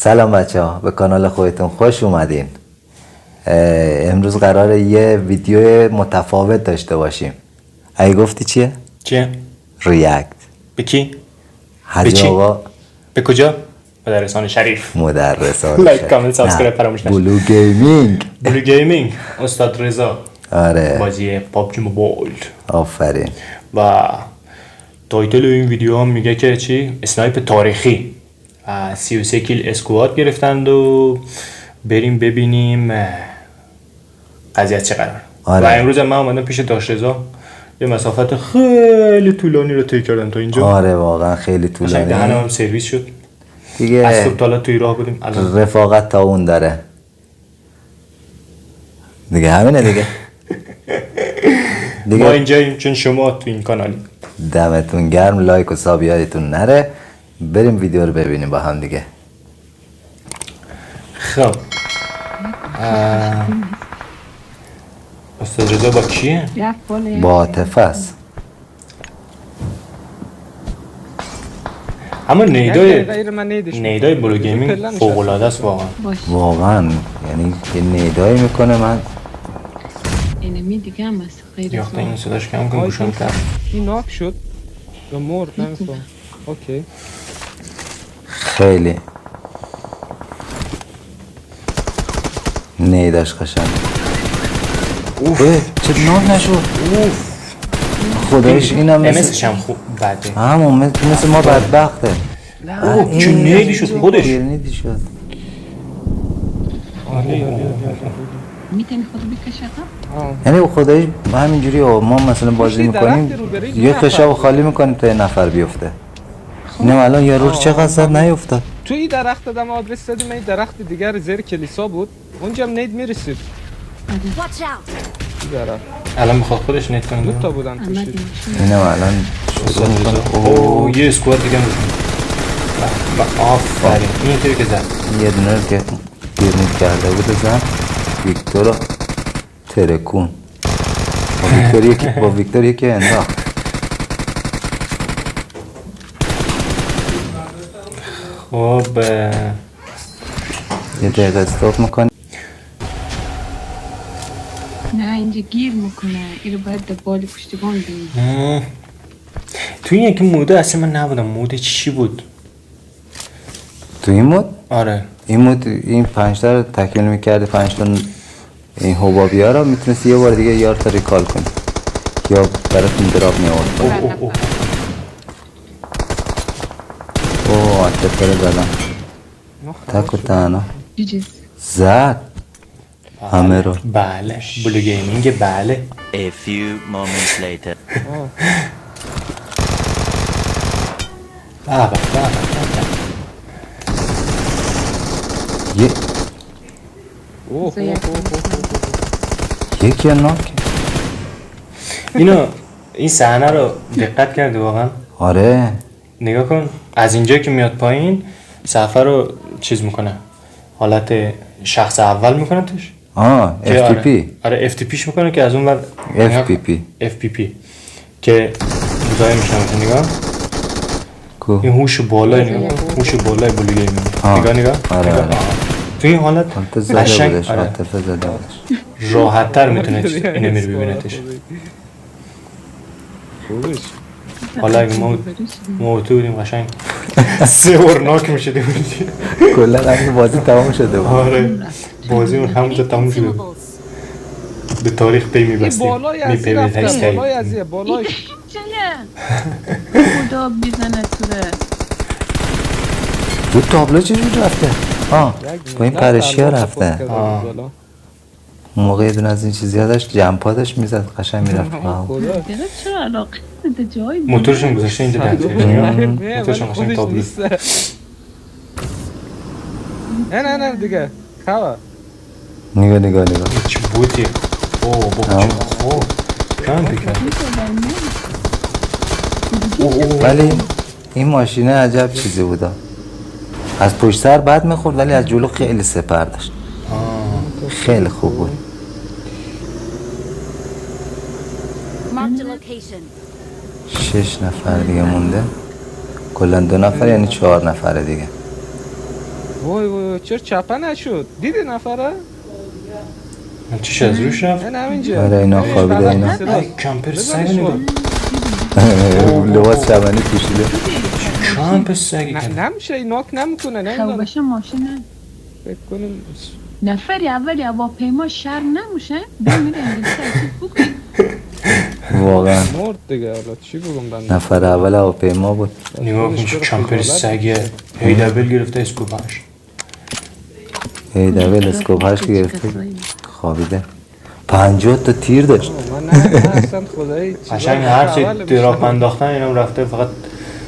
سلام بچه ها، به کانال خودتون خوش اومدین. امروز قراره یه ویدیو متفاوت داشته باشیم. اگه گفتی چیه؟ چیه؟ ریاکت. به کی؟ حاجی آقا. به کجا؟ مدرسان شریف. مدرسان لایک کامنت سابسکرایب فراموش نشه. بلو گیمینگ. بلو گیمینگ استاد رضا. آره. بازی پابجی موبایل. آفرین. و تایتل این ویدیو هم میگه که چی؟ اسنایپ تاریخی. 33 کیل اسکواد گرفتند و بریم ببینیم قضیه چه قرار. آره. و امروز من اومدم پیش داش رضا، یه مسافت خیلی طولانی رو طی کردم تا اینجا. آره واقعا خیلی طولانی. دهنم هم سرویس شد دیگه. از صبح تا حالا توی راه بودیم. الان رفاقت تا اون داره دیگه، همینه دیگه. ما اینجاییم چون شما تو این کانالی. دمتون گرم، لایک و ساب یادتون نره. بریم ویدیو رو ببینیم با هم دیگه. خب استاد رضا با کیه؟ با عاطفه است. اما نیدای بلو گیمینگ فوق العاده است واقعا. یعنی یه نیدایی میکنه. من اینمی دیگه هم هست غیر یاخته این صداش کم کن گوشم کرد. این ناک شد یا مرد نمیفهم. اوکی خیلی نیداش قشنگ. چه ناک نشد. خدایش اینم امسش هم خوب بده. همون مثل ما بدبخته. چه نیدی شد خودش. نیدی شد. میتونی خودو بکشه عقب. یعنی خدایش همینجوری ما مثلا بازی میکنیم یه خشاب خالی میکنیم تا یه نفر بیفته. اینم الان یه روز چقدر زد نیفتاد. تو این درخت دادم آدرس دادیم. این درخت دیگر زیر کلیسا بود، اونجا هم نید میرسید. درخت الان میخواد خودش نید کنه. دو تا بودن توشید. اینم الان شروع میکنه. اوه یه اسکواد دیگه آفرین. این که زد یه دونه رو که گیرنید کرده بود زن ویکتور رو ترکون. با ویکتور یکی انداخت. خب یه دقیقه استاپ میکنی. نه اینجا گیر میکنه. اینو باید دنبال پشتیبان بینی. تو این یکی موده اصلا من نبودم. موده چی بود؟ تو این مود؟ آره این مود این 5 تا رو تکمیل میکردی. 5 تا این حبابی ها رو میتونستی یه بار دیگه یار تا ریکال کنی یا براتون دراب میورد. اوه عاطفه رو زدم تک و تنها. زد همه رو. بله بلو گیمینگ. بله. A few moments later. یکی ناک. این صحنه رو دقت کردی واقعا؟ آره نگاه کن از اینجا که میاد پایین صفحه رو چیز میکنه، حالت شخص اول میکنه توش. FTP. آره FTPش میکنه که از اون ور FPP که جدای میشن. نگاه این هوش بالای. نگاه هوش بالای بلو گیمینگ. نگاه آره. تو این حالت قشنگ عاطفه زده بودش. راحت تر میتونه اینو میره ببینتش. حالا اگه ما تو بودیم قشنگ 3 بار ناک میشده بودیم. کلا همین بازی تمام شده بود. آره بازی اون همونجا تمام شده بود. به تاریخ پی میبستیم. بالای ازی رفتن. بالای ازیه بالای خدا بیزنه توره. تو تابلو چجور رفته؟ با این پرشی ها رفته. اون موقع یه دونه از این چیزی ها داشت جمپا داشت میزد قشنگ میرفت. چرا علاقه ده جایی موتورشون گذاشته اینجا موتورشون قشنگ تابلو. نه دیگه خواه نگاه چی بودی؟ کم بکن. ولی این ماشینه عجب چیزی بوده. از پشت سر بد میخورد ولی از جلو خیلی سپر داشت. خیلی خوب بود. Marked a location. 6 نفر دیگه مونده. کلا 2 نفر یعنی 4 نفر دیگه. وای وای چرا چپه نشد دیدی نفره؟ چیش از روش رفت؟ نه همینجا آره اینا خوابیده اینا ای کمپر سگ نگاه لباس شبانی پوشیده کمپ سگی نه کنه نمیشه ناک نمیکنه نمیدونم خوابش ماشین فکر کنیم نفری اولی هواپیما شرم نموشه بمیره انگلیسی بکنی واقعا مرد دیگه حالا چی بگم بنده نفر اول هواپیما بود نگاه کن چه کمپر سگه هیدبل گرفته اسکوپش دبل اسکوپ هاش که گرفته خوابیده 50 تا تیر داشت من نه اصلا خدایی قشنگ هر چی دراپ انداختن اینم رفته فقط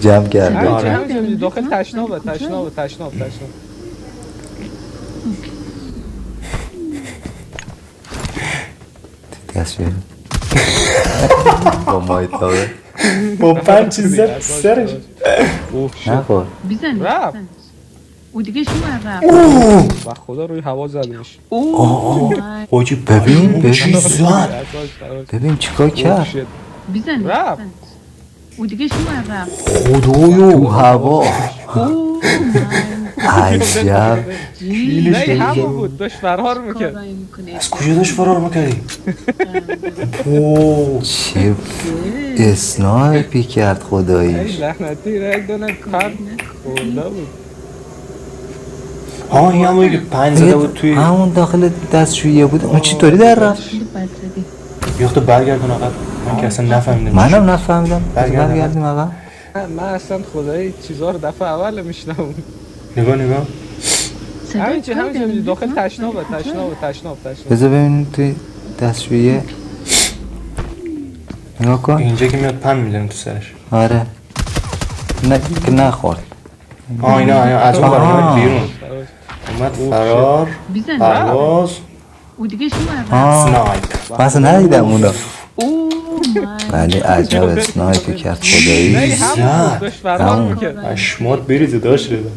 جمع کرده آره. همینجا داخل تشنابه تشناب تصویر با مایتابه با 5 چیز زد سرش نخور بزن رفت. او دیگه شما رفت و خدا روی هوا زدیمش حاجی ببین چی زد ببین چیکار کرد بزن رفت. او دیگه شما رفت خدایو تو هوا عجب نه همون بود داشت فرار میکرد کارایی میکنه از کجا داشت فرار میکردی؟ اوه چه اسنایپی کرد ای خداییش لعنتی را یک دونه کار خورده بود ها این همونی که 5 زده بود توی همون داخل دستشویی بود اون چطوری در رفت خیلی بد زدی بیاخته برگردون عقب من که اصلا نفهمیدم منم نفهمیدم برگرد برگردیم آقا من اصلا خدایی چیزا رو دفعه اول میشنم نگاه همینجا داخل تشنابه بذار ببینیم توی دستشویی نگاه کن اینجا که میاد پن میزنه تو سرش آره نه که نخورد اینا از اون برای اومد بیرون اومد فرار بزن پرواز او دیگه شما رفت سنایپ من اصلا ندیدم اونو او ولی عجب اسنایپی کرد خدایی نه همون بود داشت فرار همون. میکرد اشمات بریزه داشت رده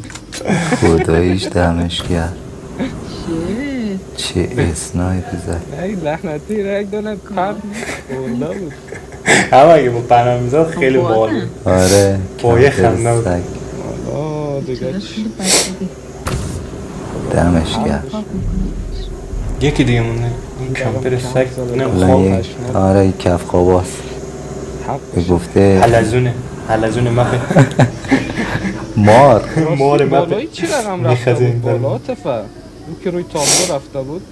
خداییش دمش کرد چه اسنایپی زد ای لعنتی را یک دونه کار خورده بود همه اگه با پناه میزاد خیلی باحال بود. آره با یه کمتر خنده بود. سگ. دیگه خیلی بد زدی دمش کرد یکی دیگه مونده این کمپر سگ اینم الان خواب یه- آره این کف خواباست به گفته حلزونه مخه مار مار بالایی مپه چی رقم رفته می‌خزه این بود در. بالا تفه اون که روی تابلو رفته بود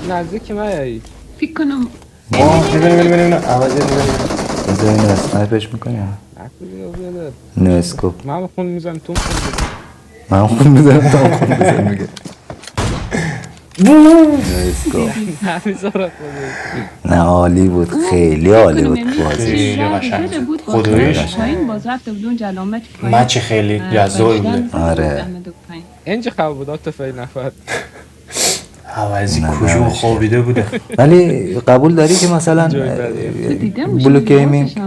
نزدیک من فکر کنم ببینیم عوضی بذار اینو اسنایپش میکنیم نو اسکوپ من خون میزن تو خون میزن من خون میزنم تا خون بزن میگه نو اسکوپ نمیذاره نه عالی بود خیلی عالی بود بازی خیلی قشنگ بود خداییش پایین باز رفته بود اونجا علامت مچ خیلی جذابی بوده آره. اینجا خواب بود تفه نفر عوضی نه، کجا نباشه. خوابیده بوده ولی قبول داری که مثلا بلو گیمینگ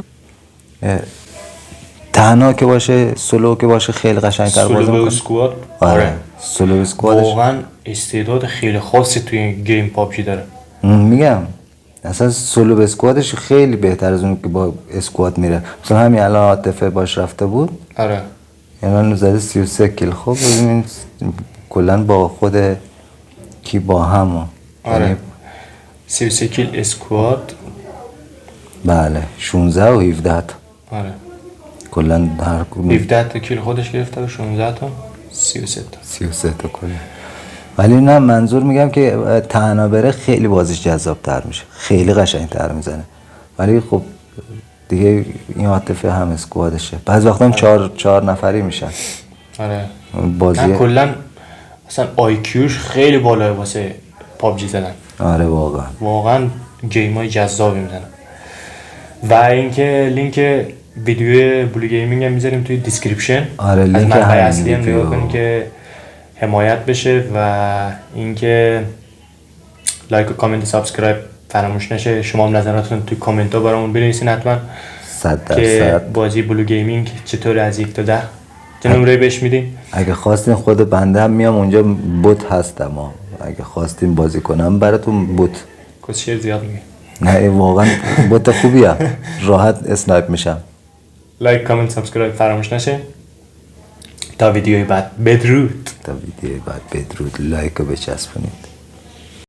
تنها که باشه سولو که باشه خیلی قشنگ‌تر بازی سولو می‌کنه اسکواد آره سولو اسکوادش واقعا استعداد خیلی خاصی توی این گیم پابجی داره میگم اصلا سولو اسکوادش خیلی بهتر از اون که با اسکواد میره مثلا همین الان عاطفه باش رفته بود آره یعنی من زده 33 کیل خب ببینیم کلا با خود کی با هم آره 33 کیل اسکواد بله 16 و 17 تا آره کلا هر کدوم 17 تا کیل خودش گرفته و 16 تا 33 تا 33 تا کلا ولی نه منظور میگم که تنها بره خیلی بازیش جذاب‌تر میشه خیلی قشنگ‌تر میزنه ولی خب دیگه این عاطفه هم اسکوادشه بعض وقتا هم 4 نفری میشن آره بازی نه کلا اصلا آیکیوش خیلی بالاه واسه پابجی زدن آره واقعا گیمای جذابی میزنن و اینکه لینک ویدیو بلو گیمینگ هم میذاریم توی دیسکریپشن آره از لینک منبع همین اصلی هم ویدیو. نگاه کنید که حمایت بشه و اینکه لایک و کامنت و سابسکرایب فراموش نشه شما هم نظراتتون توی کامنت ها برامون بنویسین حتما 100% که بازی بلو گیمینگ چطور از 1 تا 10 چه نمره بهش میدین اگه خواستین خود بنده هم میام اونجا بوت هستم اگه خواستین بازی کنم براتون بوت کسشیر زیاد میگه نه واقعا بوت خوبیه راحت اسنایپ میشم لایک کامنت سابسکرایب فراموش نشه تا ویدیوی بعد بدرود. تا ویدیو بعد بدرود، لایک رو بچسبونید.